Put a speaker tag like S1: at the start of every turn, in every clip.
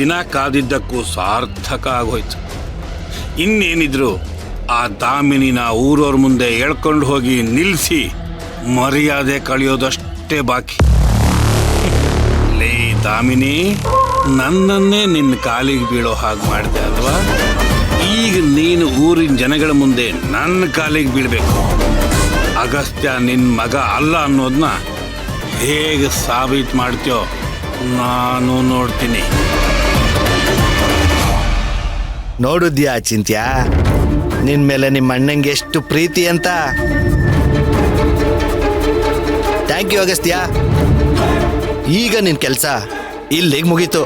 S1: ದಿನ ಕಾದಿದ್ದಕ್ಕೂ ಸಾರ್ಥಕ ಆಗೋಯ್ತು. ಇನ್ನೇನಿದ್ರು ಆ ದಾಮಿನಿನ ಊರವ್ರ ಮುಂದೆ ಎಳ್ಕೊಂಡು ಹೋಗಿ ನಿಲ್ಲಿಸಿ ಮರ್ಯಾದೆ ಕಳೆಯೋದಷ್ಟೇ ಬಾಕಿ. ಲೇ ದಾಮಿನಿ, ನನ್ನನ್ನೇ ನಿನ್ನ ಕಾಲಿಗೆ ಬೀಳೋ ಹಾಗೆ ಮಾಡಿದೆ ಅಲ್ವಾ? ಈಗ ನೀನು ಊರಿನ ಜನಗಳ ಮುಂದೆ ನನ್ನ ಕಾಲಿಗೆ ಬೀಳಬೇಕು. ಅಗಸ್ತ್ಯ ನಿನ್ನ ಮಗ ಅಲ್ಲ ಅನ್ನೋದನ್ನ ಹೇಗೆ ಸಾಬೀತು ಮಾಡ್ತೀಯೋ ನಾನು ನೋಡ್ತೀನಿ.
S2: ನೋಡುದ್ಯಾ ಚಿಂತ್ಯ, ನಿನ್ ಮೇಲೆ ನಿಮ್ಮ ಅಣ್ಣಂಗೆ ಎಷ್ಟು ಪ್ರೀತಿ ಅಂತ. Thank you Agastya. ಈಗ ನಿನ್ ಕೆಲಸ ಇಲ್ಲಿಗೆ ಮುಗೀತು.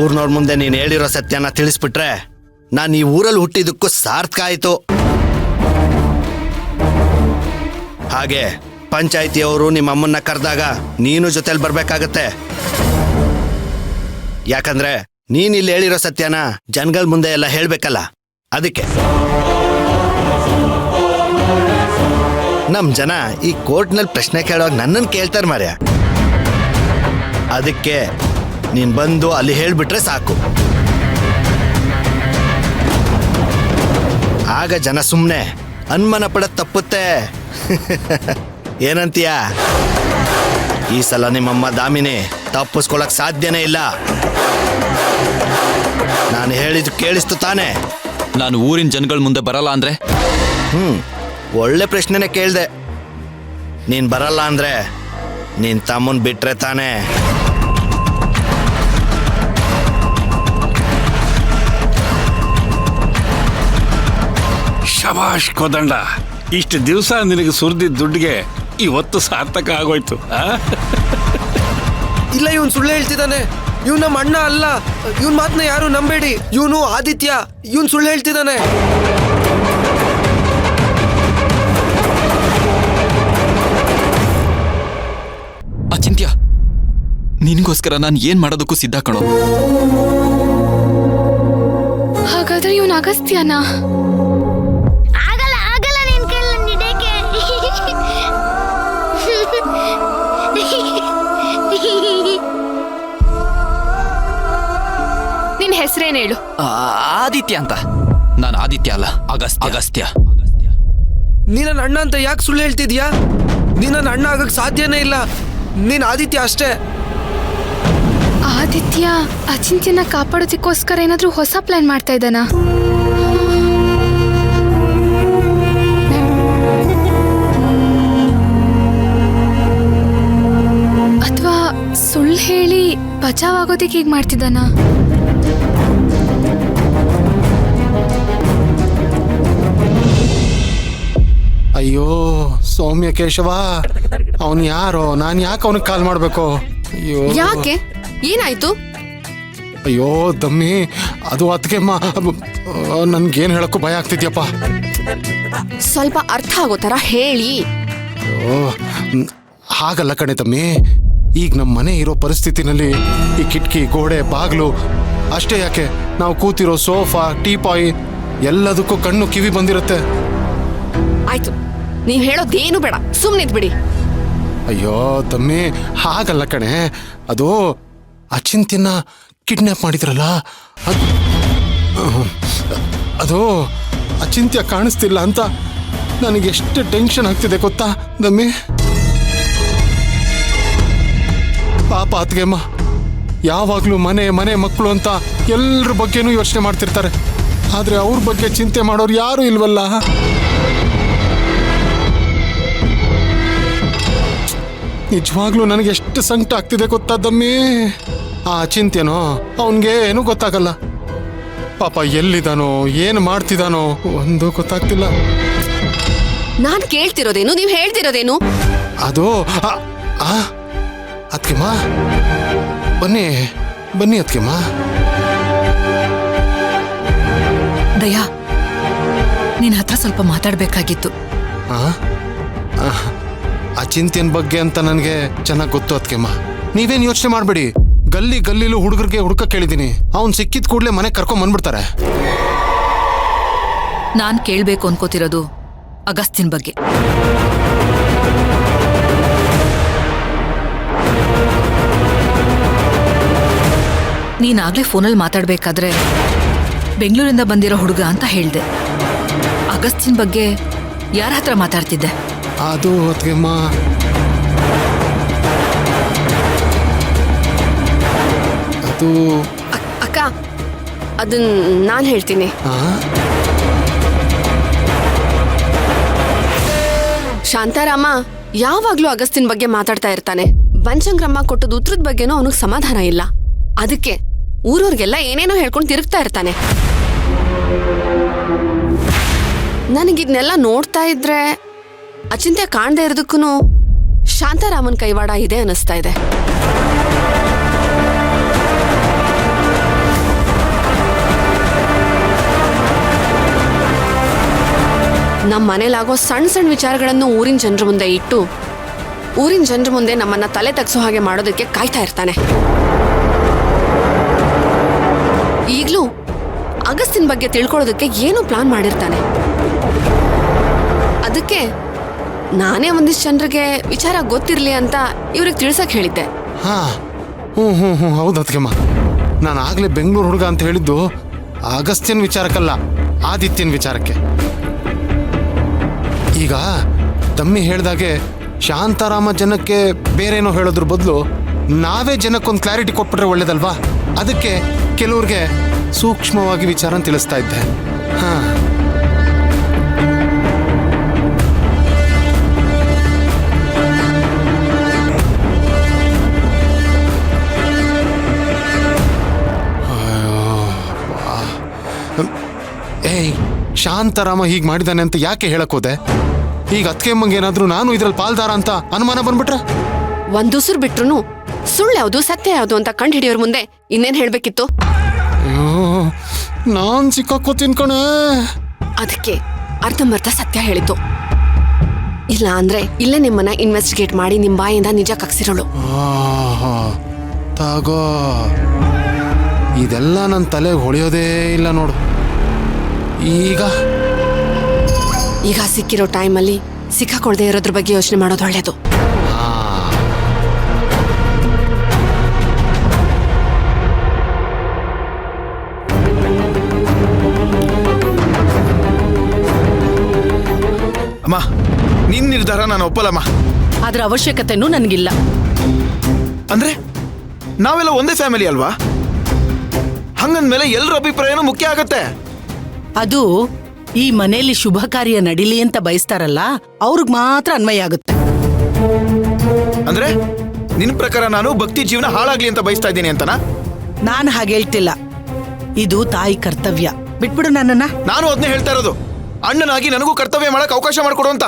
S2: ಊರ್ನವ್ರ ಮುಂದೆ ನೀನು ಹೇಳಿರೋ ಸತ್ಯನ ತಿಳಿಸ್ಬಿಟ್ರೆ ನಾನು ಈ ಊರಲ್ಲಿ ಹುಟ್ಟಿದ್ದಕ್ಕೂ ಸಾರ್ಥಕ ಆಯಿತು. ಹಾಗೆ ಪಂಚಾಯಿತಿಯವರು ನಿಮ್ಮ ಅಮ್ಮನ್ನ ಕರೆದಾಗ ನೀನು ಜೊತೆಲಿ ಬರ್ಬೇಕಾಗತ್ತೆ. ಯಾಕಂದ್ರೆ ನೀನ್ ಇಲ್ಲಿ ಹೇಳಿರೋ ಸತ್ಯನ ಜನಗಳ ಮುಂದೆ ಎಲ್ಲ ಹೇಳ್ಬೇಕಲ್ಲ, ಅದಕ್ಕೆ. ನಮ್ ಜನ ಈ ಕೋರ್ಟ್ನಲ್ಲಿ ಪ್ರಶ್ನೆ ಕೇಳುವಾಗ ನನ್ನನ್ನು ಕೇಳ್ತಾರೆ ಮಾರ್ಯ. ಅದಕ್ಕೆ ನೀನ್ ಬಂದು ಅಲ್ಲಿ ಹೇಳ್ಬಿಟ್ರೆ ಸಾಕು. ಆಗ ಜನ ಸುಮ್ಮನೆ ಅನುಮಾನ ಪಡೋದು ತಪ್ಪುತ್ತೆ. ಏನಂತೀಯ? ಈ ಸಲ ನಿಮ್ಮಮ್ಮ ದಾಮಿನಿ ತಪ್ಪಿಸ್ಕೊಳಕ್ ಸಾಧ್ಯನೇ ಇಲ್ಲ. ನಾನು ಹೇಳಿದ್ದು ಕೇಳಿಸ್ತು ತಾನೆ?
S3: ನಾನು ಊರಿನ ಜನಗಳ ಮುಂದೆ ಬರಲ್ಲ ಅಂದ್ರೆ?
S2: ಒಳ್ಳೆ ಪ್ರಶ್ನೆನೇ ಕೇಳ್ದೆ. ನೀನ್ ಬರಲ್ಲ ಅಂದ್ರೆ ನೀನ್ ತಮ್ಮನ್ ಬಿಟ್ರೆ ತಾನೆ.
S1: ಶಬಾಷ್ ಕೋದಂಡ, ಇಷ್ಟು ದಿವಸ ನಿನಗೆ ಸುರಿದಿದ್ದ ದುಡ್ಡಿಗೆ ಇವತ್ತು ಸಾರ್ಥಕ ಆಗೋಯ್ತು.
S4: ಇಲ್ಲ, ಇವನ್ ಸುಳ್ಳು ಹೇಳ್ತಿದ್ದಾನೆ. ಇವ್ ನಮ್ಮ ಅಣ್ಣ ಅಲ್ಲ. ಇವನ್ ಮಾತನ್ನ ಯಾರು ನಂಬೇಡಿ. ಇವನು ಆದಿತ್ಯ. ಇವನ್ ಸುಳ್ಳು ಹೇಳ್ತಿದ್ದಾನೆ.
S3: ಅಚಿಂತ್ಯ, ನಿನಗೋಸ್ಕರ ನಾನು ಏನ್ ಮಾಡೋದಕ್ಕೂ ಸಿದ್ಧ ಕಣೋ.
S5: ಹಾಗಾದ್ರೆ ಇವನ್ ಅಗಸ್ತ್ಯನಾ? ನಿನ್ ಹೆಸರೇನು ಹೇಳು?
S3: ಆದಿತ್ಯ ಅಂತ. ನಾನು ಆದಿತ್ಯ ಅಲ್ಲ, ಅಗಸ್ತ್ಯ.
S4: ನೀನ್ ನನ್ನ ಅಣ್ಣ ಅಂತ ಯಾಕೆ ಸುಳ್ಳು ಹೇಳ್ತಿದ್ಯಾ? ನೀನ್ ನನ್ನ ಅಣ್ಣ ಆಗಕ್ ಸಾಧ್ಯನೇ ಇಲ್ಲ. ನೀನ್ ಆದಿತ್ಯ ಅಷ್ಟೇ.
S5: ಆದಿತ್ಯ ಅಚಿಂತ್ಯನ ಕಾಪಾಡೋದಕ್ಕೋಸ್ಕರ ಏನಾದ್ರೂ ಹೊಸ ಪ್ಲಾನ್ ಮಾಡ್ತಾ ಇದ್ದಾನ? ಅಥವಾ ಸುಳ್ಳು ಹೇಳಿ ಬಚಾವ್ ಆಗೋದಕ್ಕೆ ಹೀಗೆ ಮಾಡ್ತಿದ್ದಾನ?
S6: ಅಯ್ಯೋ ಸೌಮ್ಯ ಕೇಶವ, ಅವನು ಯಾರೋ? ನಾನು ಯಾಕೆ ಅವನಿಗೆ ಕಾಲ್ ಮಾಡಬೇಕು? ಅಯ್ಯೋ
S7: ಯಾಕೆ? ಏನಾಯ್ತು?
S6: ಅಯ್ಯೋ ದಮ್ಮಿ, ಅದು ಅದಕ್ಕೆಮ್ಮ ನನ್ಗೇನು ಹೇಳಕ್ಕೂ ಭಯ ಆಗ್ತಿದ್ಯಪ್ಪ.
S7: ಸ್ವಲ್ಪ ಅರ್ಥ ಆಗೋ ಥರ ಹೇಳಿ.
S6: ಅಯ್ಯೋ ಹಾಗಲ್ಲ ಕಣೆ ತಮ್ಮಿ. ಈಗ ನಮ್ಮ ಮನೆ ಇರೋ ಪರಿಸ್ಥಿತಿನಲ್ಲಿ ಈ ಕಿಟಕಿ, ಗೋಡೆ, ಬಾಗಿಲು ಅಷ್ಟೇ ಯಾಕೆ, ನಾವು ಕೂತಿರೋ ಸೋಫಾ, ಟೀಪಾಯ್ ಎಲ್ಲದಕ್ಕೂ ಕಣ್ಣು ಕಿವಿ ಬಂದಿರುತ್ತೆ.
S7: ಆಯ್ತು, ನೀವ್ ಹೇಳೋದೇನು ಬೇಡ, ಸುಮ್ಮನಿದ್ ಬಿಡಿ.
S6: ಅಯ್ಯೋ ತಮ್ಮಿ, ಹಾಗಲ್ಲ ಕಣೆ. ಅದು ಅಚಿಂತ್ಯನ ಕಿಡ್ನಾಪ್ ಮಾಡಿದ್ರಲ್ಲ, ಅದು ಅಚಿಂತ್ಯ ಕಾಣಿಸ್ತಿಲ್ಲ ಅಂತ ನನಗೆ ಎಷ್ಟು ಟೆನ್ಷನ್ ಆಗ್ತಿದೆ ಗೊತ್ತಾ ದಮ್ಮಿ? ಪಾಪ ಅತ್ಗೆಮ್ಮ ಯಾವಾಗಲೂ ಮನೆ ಮಕ್ಕಳು ಅಂತ ಎಲ್ಲರ ಬಗ್ಗೆನೂ ಯೋಚನೆ ಮಾಡ್ತಿರ್ತಾರೆ. ಆದರೆ ಅವ್ರ ಬಗ್ಗೆ ಚಿಂತೆ ಮಾಡೋರು ಯಾರೂ ಇಲ್ವಲ್ಲ. ನಿಜವಾಗ್ಲೂ ನನಗೆ ಎಷ್ಟು ಸಂಕಟ ಆಗ್ತಿದೆ ಗೊತ್ತಾ ದಮ್ಮಿ? ಆ ಅಚಿಂತ್ಯನೋ ಅವನಿಗೆ ಏನೂ ಗೊತ್ತಾಗಲ್ಲ. ಪಾಪ ಎಲ್ಲಿದಾನೋ, ಏನು ಮಾಡ್ತಿದ್ದಾನೋ ಒಂದು ಗೊತ್ತಾಗ್ತಿಲ್ಲ.
S7: ನಾನು ಕೇಳ್ತಿರೋದೇನು, ನೀವು ಹೇಳ್ತಿರೋದೇನು?
S6: ಅದು ಅತ್ಕೆಮ್ಮ, ಬನ್ನಿ ಅತ್ಕೆಮ್ಮ.
S8: ದಯಾ, ನಿನ್ನ ಹತ್ರ ಸ್ವಲ್ಪ ಮಾತಾಡ್ಬೇಕಾಗಿತ್ತು.
S6: ಅಚಿಂತ್ಯನ ಬಗ್ಗೆ ಅಂತ ನನಗೆ ಚೆನ್ನಾಗಿ ಗೊತ್ತು ಅತ್ಕೆಮ್ಮ. ನೀವೇನು ಯೋಚನೆ ಮಾಡಬೇಡಿ. ಗಲ್ಲಿಲೂ ಹುಡುಗರಿಗೆ ಹುಡುಕ ಕೇಳಿದ್ದೀನಿ. ಅವ್ನು ಸಿಕ್ಕಿದ ಕೂಡಲೇ ಮನೆ ಕರ್ಕೊಂಡ್ ಬಂದ್ಬಿಡ್ತಾರೆ.
S8: ನಾನ್ ಕೇಳ್ಬೇಕು ಅನ್ಕೋತಿರೋದು ಅಗಸ್ತ್ಯನ್ ಬಗ್ಗೆ. ನೀನಾಗ್ಲೇ ಫೋನಲ್ಲಿ ಮಾತಾಡ್ಬೇಕಾದ್ರೆ ಬೆಂಗಳೂರಿಂದ ಬಂದಿರೋ ಹುಡುಗ ಅಂತ ಹೇಳ್ದೆ. ಅಗಸ್ತಿನ್ ಬಗ್ಗೆ ಯಾರ ಹತ್ರ ಮಾತಾಡ್ತಿದ್ದೆ?
S6: ಅದು ಅತ್ಗೆಮ್ಮ, ಅದು
S7: ಅಕ್ಕ ಅದನ್ನ ನಾನು ಹೇಳ್ತೀನಿ.
S6: ಆ?
S7: ಶಾಂತಾರಾಮ ಯಾವಾಗ್ಲೂ ಅಗಸ್ತಿನ್ ಬಗ್ಗೆ ಮಾತಾಡ್ತಾ ಇರ್ತಾನೆ. ಬನ್ಶಂಕರಮ್ಮ ಕೊಟ್ಟದ ಉತ್ತರದ ಬಗ್ಗೆನೂ ಅವನಿಗೆ ಸಮಾಧಾನ ಇಲ್ಲ. ಅದಕ್ಕೆ ಊರವ್ರಿಗೆಲ್ಲ ಏನೇನೋ ಹೇಳ್ಕೊಂಡು ತಿರುಗ್ತಾ ಇರ್ತಾನೆ. ನನಗಿದ್ನೆಲ್ಲ ನೋಡ್ತಾ ಇದ್ರೆ ಅಚಿಂತ್ಯ ಕಾಣ್ದೇ ಇರೋದಕ್ಕೂ ಶಾಂತಾರಾಮನ್ ಕೈವಾಡ ಇದೆ ಅನಿಸ್ತಾ ಇದೆ. ನಮ್ಮ ಮನೇಲಾಗೋ ಸಣ್ಣ ಸಣ್ಣ ವಿಚಾರಗಳನ್ನು ಊರಿನ ಜನರ ಮುಂದೆ ಇಟ್ಟು ಊರಿನ ಜನರ ಮುಂದೆ ನಮ್ಮನ್ನ ತಲೆ ತಗ್ಸೋ ಹಾಗೆ ಮಾಡೋದಕ್ಕೆ ಕಾಯ್ತಾ ಇರ್ತಾನೆ. ಈಗ್ಲೂ ಅಗಸ್ತಿನ್ ಬಗ್ಗೆ ತಿಳ್ಕೊಳ್ಳೋದಕ್ಕೆ ಏನೋ ಪ್ಲಾನ್ ಮಾಡಿರ್ತಾನೆ. ಅದಕ್ಕೆ ನಾನೇ ಒಂದಿಷ್ಟು ಜನರಿಗೆ ವಿಚಾರ ಗೊತ್ತಿರ್ಲಿ ಅಂತ ಇವ್ರಿಗೆ ತಿಳ್ಸಕ್ ಹೇಳಿದ್ದೆ.
S6: ಹಾ, ಹ್ಞೂ ಹೌದು ಅತ್ಗೆಮ್ಮ. ನಾನು ಆಗ್ಲೇ ಬೆಂಗಳೂರು ಹುಡುಗ ಅಂತ ಹೇಳಿದ್ದು ಅಗಸ್ತ್ಯನ್ ವಿಚಾರಕ್ಕಲ್ಲ, ಆದಿತ್ಯನ್ ವಿಚಾರಕ್ಕೆ. ಈಗ ತಮ್ಮಿ ಹೇಳ್ದಾಗೆ ಶಾಂತಾರಾಮ ಜನಕ್ಕೆ ಬೇರೇನೋ ಹೇಳೋದ್ರ ಬದಲು ನಾವೇ ಜನಕ್ಕೊಂದು ಕ್ಲಾರಿಟಿ ಕೊಟ್ಬಿಟ್ರೆ ಒಳ್ಳೇದಲ್ವಾ? ಅದಕ್ಕೆ ಕೆಲವ್ರಿಗೆ ಸೂಕ್ಷ್ಮವಾಗಿ ವಿಚಾರ ತಿಳಿಸ್ತಾ ಇದ್ದೆ. ಹಾ, ಏಯ್, ಶಾಂತಾರಾಮ ಹೀಗೆ ಮಾಡಿದಾನೆ ಅಂತ ಯಾಕೆ ಹೇಳಕ್ ಹೋದೆ? ಈಗ ಅತ್ಕೆಮ್ಮಂಗೆ ಏನಾದ್ರೂ ನಾನು ಇದ್ರಲ್ಲಿ ಪಾಲ್ದಾರ ಅಂತ ಅನುಮಾನ ಬಂದ್ಬಿಟ್ರೆ?
S7: ಒಂದ್ ಉಸಿರು ಬಿಟ್ರು ಸುಳ್ಳು ಯಾವುದು ಸತ್ಯ ಯಾವುದು ಅಂತ ಕಂಡು ಹಿಡಿಯೋರ್ ಮುಂದೆ ಇನ್ನೇನ್ ಹೇಳ್ಬೇಕಿತ್ತು?
S6: ಅಯ್ಯೋ, ನಾನ್ ಸಿಕ್ಕಾಕೋತೀನಿ ಕಣೆ.
S7: ಅದಕ್ಕೆ ಅರ್ಧಂಬರ್ಧ ಸತ್ಯ ಹೇಳಿದ್ದು. ಇಲ್ಲ ಅಂದ್ರೆ ಇಲ್ಲೇ ನಿಮ್ಮನ್ನ ಇನ್ವೆಸ್ಟಿಗೇಟ್ ಮಾಡಿ ನಿಮ್ ಬಾಯಿಂದ ನಿಜ ಕಕ್ಸಿರೋಳು.
S6: ತಗೋ, ಇದೆಲ್ಲ ನನ್ನ ತಲೆಗೆ ಹೊಳೆಯೋದೇ ಇಲ್ಲ ನೋಡು.
S7: ಈಗ ಸಿಕ್ಕಿರೋ ಟೈಮಲ್ಲಿ ಸಿಕ್ಕಾಕೊಳ್ದೆ ಇರೋದ್ರ ಬಗ್ಗೆ ಯೋಚನೆ ಮಾಡೋದು ಒಳ್ಳೇದು.
S9: ಅಮ್ಮ, ನಿನ್ ನಿರ್ಧಾರ ನಾನು ಒಪ್ಪಲ್ಲಮ್ಮ.
S8: ಅದ್ರ ಅವಶ್ಯಕತೆನೂ ನನಗಿಲ್ಲ.
S9: ಅಂದ್ರೆ ನಾವೆಲ್ಲ ಒಂದೇ ಫ್ಯಾಮಿಲಿ ಅಲ್ವಾ? ಹಂಗಂದ್ಮೇಲೆ ಎಲ್ಲರ ಅಭಿಪ್ರಾಯನೂ ಮುಖ್ಯ ಆಗತ್ತೆ.
S10: ಅದು ಈ ಮನೆಯಲ್ಲಿ ಶುಭ ಕಾರ್ಯ ನಡೀಲಿ ಅಂತ ಬಯಸ್ತಾರಲ್ಲ, ಅವ್ರಿಗೆ ಮಾತ್ರ ಅನ್ವಯ ಆಗುತ್ತೆ.
S9: ಅಂದ್ರೆ ನಿನ್ ಪ್ರಕಾರ ನಾನು ಭಕ್ತಿ ಜೀವನ ಹಾಳಾಗ್ಲಿ ಅಂತ ಬಯಸ್ತಾ ಇದ್ದೀನಿ ಅಂತನಾ?
S10: ನಾನು ಹಾಗೆ ಹೇಳ್ತಿಲ್ಲ. ಇದು ತಾಯಿ ಕರ್ತವ್ಯ. ಬಿಟ್ಬಿಡು ನನ್ನನ್ನ.
S9: ನಾನು ಅದನ್ನೇ ಹೇಳ್ತಾ ಇರೋದು. ಅಣ್ಣನಾಗಿ ನನಗೂ ಕರ್ತವ್ಯ ಮಾಡಕ್ ಅವಕಾಶ ಮಾಡಿಕೊಡು ಅಂತ.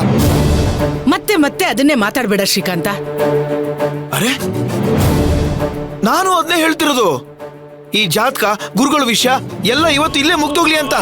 S10: ಮತ್ತೆ ಮತ್ತೆ ಅದನ್ನೇ ಮಾತಾಡ್ಬೇಡ ಶ್ರೀಕಾಂತ.
S9: ಅರೆ, ನಾನು ಅದನ್ನೇ ಹೇಳ್ತಿರೋದು. ಈ ಜಾತಕ, ಗುರುಗಳ ವಿಷಯ ಎಲ್ಲ ಇವತ್ತು ಇಲ್ಲೇ ಮುಗ್ದೋಗ್ಲಿ ಅಂತ.